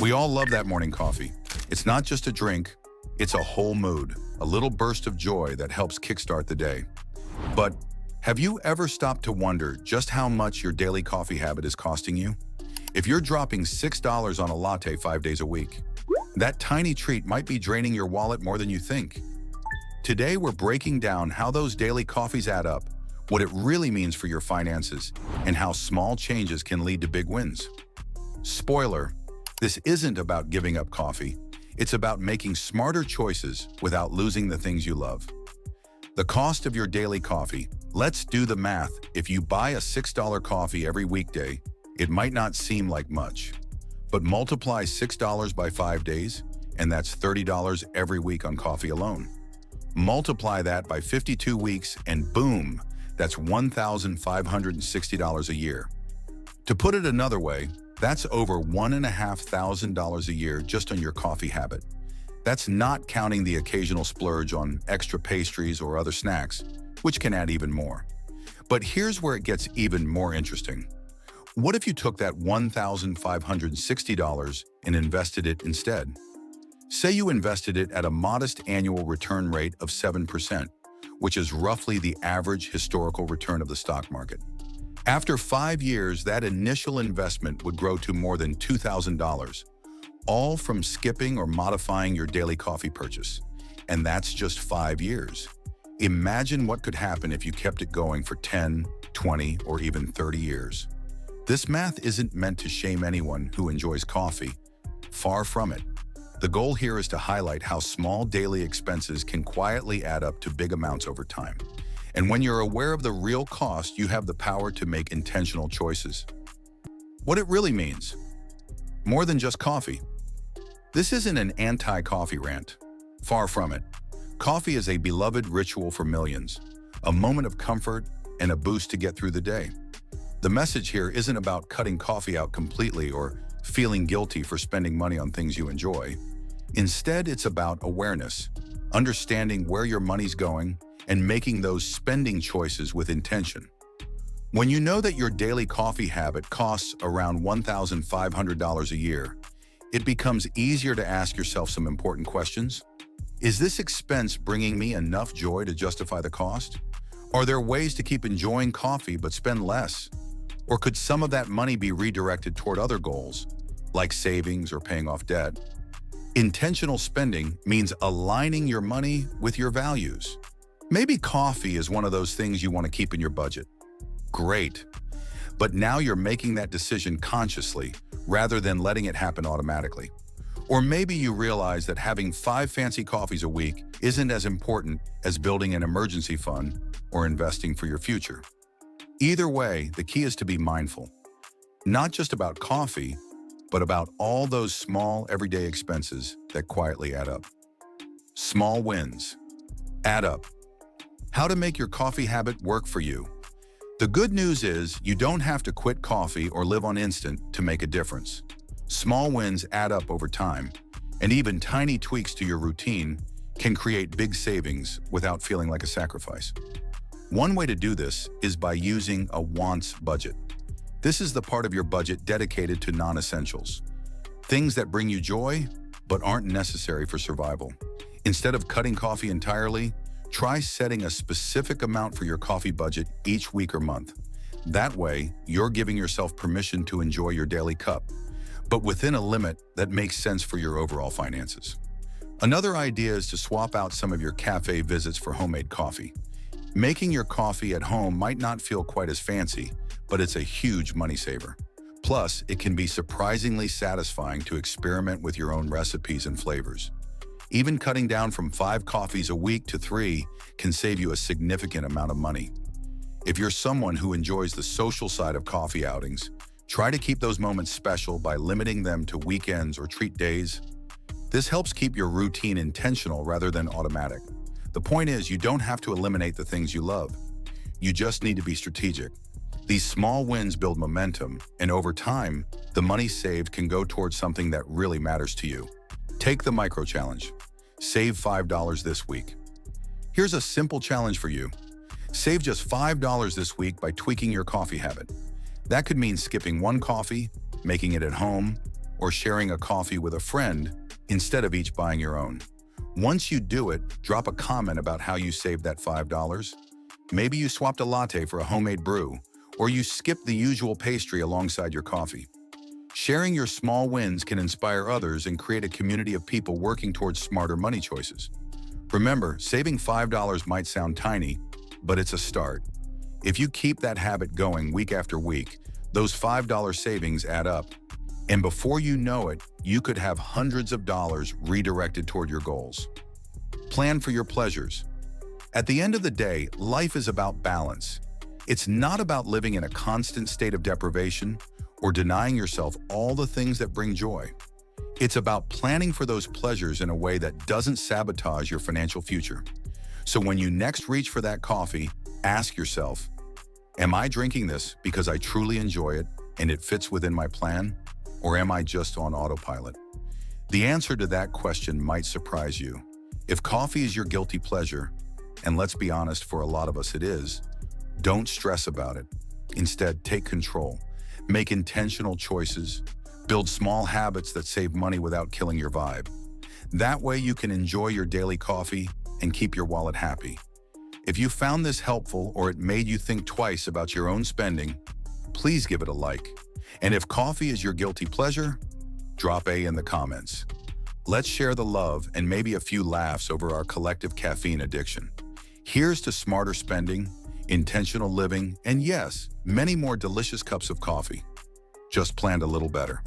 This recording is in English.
We all love that morning coffee. It's not just a drink, it's a whole mood, a little burst of joy that helps kickstart the day. But have you ever stopped to wonder just how much your daily coffee habit is costing you? If you're dropping $6 on a latte 5 days a week, that tiny treat might be draining your wallet more than you think. Today, we're breaking down how those daily coffees add up, what it really means for your finances, and how small changes can lead to big wins. Spoiler, this isn't about giving up coffee. It's about making smarter choices without losing the things you love. The cost of your daily coffee. Let's do the math. If you buy a $6 coffee every weekday, it might not seem like much. But multiply $6 by 5 days, and that's $30 every week on coffee alone. Multiply that by 52 weeks, and boom, that's $1,560 a year. To put it another way, that's over $1,500 a year just on your coffee habit. That's not counting the occasional splurge on extra pastries or other snacks, which can add even more. But here's where it gets even more interesting. What if you took that $1,560 and invested it instead? Say you invested it at a modest annual return rate of 7%, which is roughly the average historical return of the stock market. After 5 years, that initial investment would grow to more than $2,000, all from skipping or modifying your daily coffee purchase. And that's just 5 years. Imagine what could happen if you kept it going for 10, 20, or even 30 years. This math isn't meant to shame anyone who enjoys coffee. Far from it. The goal here is to highlight how small daily expenses can quietly add up to big amounts over time. And when you're aware of the real cost, you have the power to make intentional choices. What it really means. More than just coffee. This isn't an anti-coffee rant. Far from it. Coffee is a beloved ritual for millions, a moment of comfort and a boost to get through the day. The message here isn't about cutting coffee out completely or feeling guilty for spending money on things you enjoy. Instead, it's about awareness, understanding where your money's going, and making those spending choices with intention. When you know that your daily coffee habit costs around $1,500 a year, it becomes easier to ask yourself some important questions. Is this expense bringing me enough joy to justify the cost? Are there ways to keep enjoying coffee but spend less? Or could some of that money be redirected toward other goals, like savings or paying off debt? Intentional spending means aligning your money with your values. Maybe coffee is one of those things you want to keep in your budget. Great. But now you're making that decision consciously rather than letting it happen automatically. Or maybe you realize that having 5 fancy coffees a week isn't as important as building an emergency fund or investing for your future. Either way, the key is to be mindful. Not just about coffee, but about all those small everyday expenses that quietly add up. Small wins. Add up. How to make your coffee habit work for you. The good news is you don't have to quit coffee or live on instant to make a difference. Small wins add up over time, and even tiny tweaks to your routine can create big savings without feeling like a sacrifice. One way to do this is by using a wants budget. This is the part of your budget dedicated to non-essentials. Things that bring you joy, but aren't necessary for survival. Instead of cutting coffee entirely, try setting a specific amount for your coffee budget each week or month. That way, you're giving yourself permission to enjoy your daily cup, but within a limit that makes sense for your overall finances. Another idea is to swap out some of your cafe visits for homemade coffee. Making your coffee at home might not feel quite as fancy, but it's a huge money saver. Plus, it can be surprisingly satisfying to experiment with your own recipes and flavors. Even cutting down from 5 coffees a week to 3 can save you a significant amount of money. If you're someone who enjoys the social side of coffee outings, try to keep those moments special by limiting them to weekends or treat days. This helps keep your routine intentional rather than automatic. The point is, you don't have to eliminate the things you love. You just need to be strategic. These small wins build momentum, and over time, the money saved can go towards something that really matters to you. Take the micro challenge. Save $5 this week. Here's a simple challenge for you. Save just $5 this week by tweaking your coffee habit. That could mean skipping 1 coffee, making it at home, or sharing a coffee with a friend instead of each buying your own. Once you do it, drop a comment about how you saved that $5. Maybe you swapped a latte for a homemade brew, or you skipped the usual pastry alongside your coffee. Sharing your small wins can inspire others and create a community of people working towards smarter money choices. Remember, saving $5 might sound tiny, but it's a start. If you keep that habit going week after week, those $5 savings add up. And before you know it, you could have hundreds of dollars redirected toward your goals. Plan for your pleasures. At the end of the day, life is about balance. It's not about living in a constant state of deprivation or denying yourself all the things that bring joy. It's about planning for those pleasures in a way that doesn't sabotage your financial future. So when you next reach for that coffee, ask yourself, am I drinking this because I truly enjoy it and it fits within my plan? Or am I just on autopilot? The answer to that question might surprise you. If coffee is your guilty pleasure, and let's be honest, for a lot of us it is, don't stress about it. Instead, take control. Make intentional choices. Build small habits that save money without killing your vibe. That way you can enjoy your daily coffee and keep your wallet happy. If you found this helpful or it made you think twice about your own spending, please give it a like. And if coffee is your guilty pleasure, drop A in the comments. Let's share the love and maybe a few laughs over our collective caffeine addiction. Here's to smarter spending, intentional living, and yes, many more delicious cups of coffee. Just planned a little better.